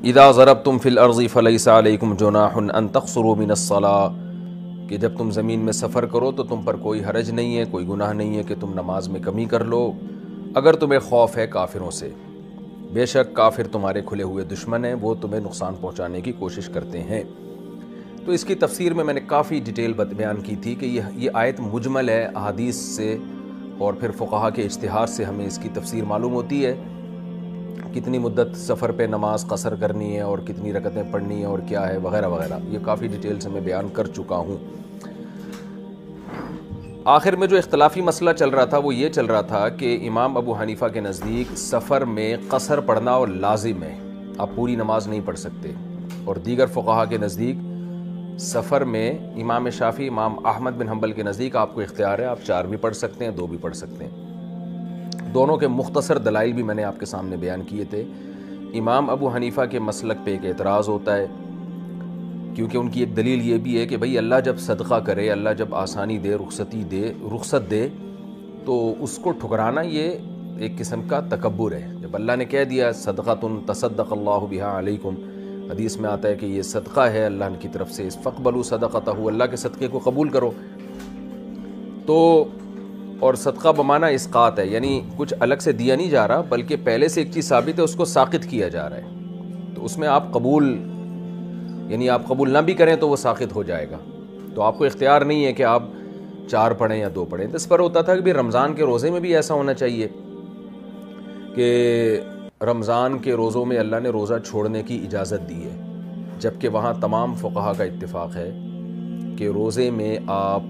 اذا ضربتم فی الارض فلیس علیکم جناح ان تقصروا من الصلاۃ، کہ جب تم زمین میں سفر کرو تو تم پر کوئی حرج نہیں ہے، کوئی گناہ نہیں ہے کہ تم نماز میں کمی کر لو، اگر تمہیں خوف ہے کافروں سے۔ بے شک کافر تمہارے کھلے ہوئے دشمن ہیں، وہ تمہیں نقصان پہنچانے کی کوشش کرتے ہیں۔ تو اس کی تفسیر میں نے کافی ڈیٹیل بیان کی تھی کہ یہ آیت مجمل ہے، احادیث سے اور پھر فقہا کے اجتہاد سے ہمیں اس کی تفسیر معلوم ہوتی ہے، کتنی مدت سفر پہ نماز قصر کرنی ہے اور کتنی رکعتیں پڑھنی ہیں اور کیا ہے وغیرہ وغیرہ، یہ کافی ڈیٹیل سے میں بیان کر چکا ہوں۔ آخر میں جو اختلافی مسئلہ چل رہا تھا وہ یہ چل رہا تھا کہ امام ابو حنیفہ کے نزدیک سفر میں قصر پڑھنا اور لازم ہے، آپ پوری نماز نہیں پڑھ سکتے، اور دیگر فقہا کے نزدیک سفر میں امام شافعی، امام احمد بن حنبل کے نزدیک آپ کو اختیار ہے، آپ 4 بھی پڑھ سکتے ہیں، 2 بھی پڑھ سکتے ہیں۔ دونوں کے مختصر دلائل بھی میں نے آپ کے سامنے بیان کیے تھے۔ امام ابو حنیفہ کے مسلک پہ ایک اعتراض ہوتا ہے، کیونکہ ان کی ایک دلیل یہ بھی ہے کہ بھئی اللہ جب صدقہ کرے، اللہ جب آسانی دے، رخصت دے تو اس کو ٹھکرانا یہ ایک قسم کا تکبر ہے۔ جب اللہ نے کہہ دیا صدقۃ تصدق اللہ بہا علیکم، حدیث میں آتا ہے کہ یہ صدقہ ہے اللہ کی طرف سے، فاقبلوا صدقتہ، اللہ کے صدقے کو قبول کرو، تو اور صدقہ بمعنی اسقاط ہے، یعنی کچھ الگ سے دیا نہیں جا رہا بلکہ پہلے سے ایک چیز ثابت ہے، اس کو ساقط کیا جا رہا ہے، تو اس میں آپ قبول، یعنی آپ قبول نہ بھی کریں تو وہ ساقط ہو جائے گا، تو آپ کو اختیار نہیں ہے کہ آپ 4 پڑھیں یا 2 پڑھیں۔ اس پر ہوتا تھا کہ بھی رمضان کے روزے میں بھی ایسا ہونا چاہیے کہ رمضان کے روزوں میں اللہ نے روزہ چھوڑنے کی اجازت دی ہے، جبکہ وہاں تمام فقہا کا اتفاق ہے کہ روزے میں آپ،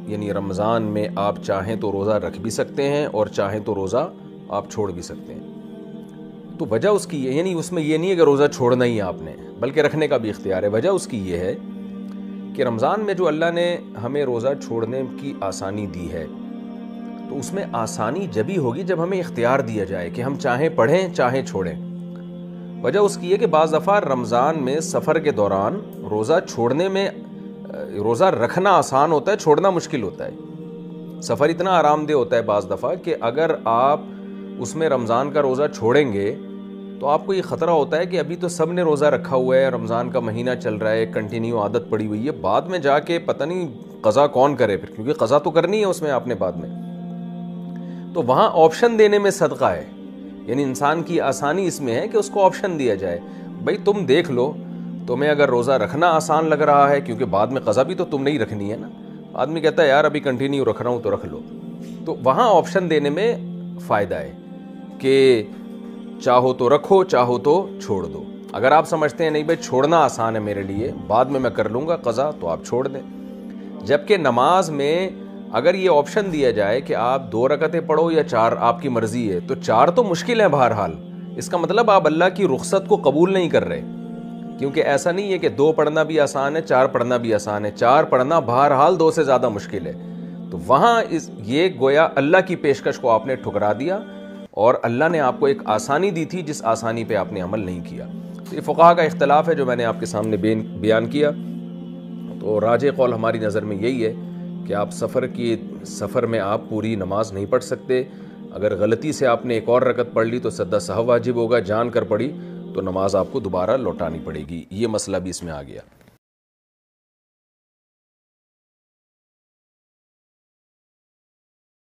یعنی رمضان میں آپ چاہیں تو روزہ رکھ بھی سکتے ہیں اور چاہیں تو روزہ آپ چھوڑ بھی سکتے ہیں۔ تو وجہ اس کی یعنی اس میں یہ نہیں ہے کہ روزہ چھوڑنا ہی ہے آپ نے، بلکہ رکھنے کا بھی اختیار ہے۔ وجہ اس کی یہ ہے کہ رمضان میں جو اللہ نے ہمیں روزہ چھوڑنے کی آسانی دی ہے، تو اس میں آسانی جبھی ہوگی جب ہمیں اختیار دیا جائے کہ ہم چاہیں پڑھیں چاہیں چھوڑیں۔ وجہ اس کی ہے کہ بعض دفعہ رمضان میں سفر کے دوران روزہ چھوڑنے میں، روزہ رکھنا آسان ہوتا ہے، چھوڑنا مشکل ہوتا ہے۔ سفر اتنا آرام دہ ہوتا ہے بعض دفعہ کہ اگر آپ اس میں رمضان کا روزہ چھوڑیں گے تو آپ کو یہ خطرہ ہوتا ہے کہ ابھی تو سب نے روزہ رکھا ہوا ہے، رمضان کا مہینہ چل رہا ہے، کنٹینیو عادت پڑی ہوئی ہے، بعد میں جا کے پتہ نہیں قضا کون کرے پھر، کیونکہ قضا تو کرنی ہے اس میں آپ نے بعد میں۔ تو وہاں آپشن دینے میں صدقہ ہے، یعنی انسان کی آسانی اس میں ہے کہ اس کو آپشن دیا جائے، بھئی تم دیکھ لو، تمہیں اگر روزہ رکھنا آسان لگ رہا ہے کیونکہ بعد میں قضا بھی تو تم نہیں رکھنی ہے نا، آدمی کہتا ہے یار ابھی کنٹینیو رکھ رہا ہوں تو رکھ لو، تو وہاں آپشن دینے میں فائدہ ہے کہ چاہو تو رکھو چاہو تو چھوڑ دو۔ اگر آپ سمجھتے ہیں نہیں بھائی چھوڑنا آسان ہے میرے لیے، بعد میں کر لوں گا قضا، تو آپ چھوڑ دیں۔ جبکہ نماز میں اگر یہ آپشن دیا جائے کہ آپ 2 رکعتیں پڑھو یا 4، آپ کی مرضی ہے، تو 4 تو مشکل ہے بہرحال، اس کا مطلب آپ اللہ کی رخصت کو قبول نہیں کر رہے، کیونکہ ایسا نہیں ہے کہ 2 پڑھنا بھی آسان ہے 4 پڑھنا بھی آسان ہے، 4 پڑھنا بہرحال 2 سے زیادہ مشکل ہے، تو وہاں یہ گویا اللہ کی پیشکش کو آپ نے ٹھکرا دیا، اور اللہ نے آپ کو ایک آسانی دی تھی جس آسانی پہ آپ نے عمل نہیں کیا۔ تو یہ فقہا کا اختلاف ہے جو میں نے آپ کے سامنے بیان کیا۔ تو راجح قول ہماری نظر میں یہی ہے کہ آپ سفر میں آپ پوری نماز نہیں پڑھ سکتے، اگر غلطی سے آپ نے ایک اور رکعت پڑھ لی تو سجدہ سہو واجب ہوگا، جان کر پڑھی تو نماز آپ کو دوبارہ لوٹانی پڑے گی، یہ مسئلہ بھی اس میں آ گیا۔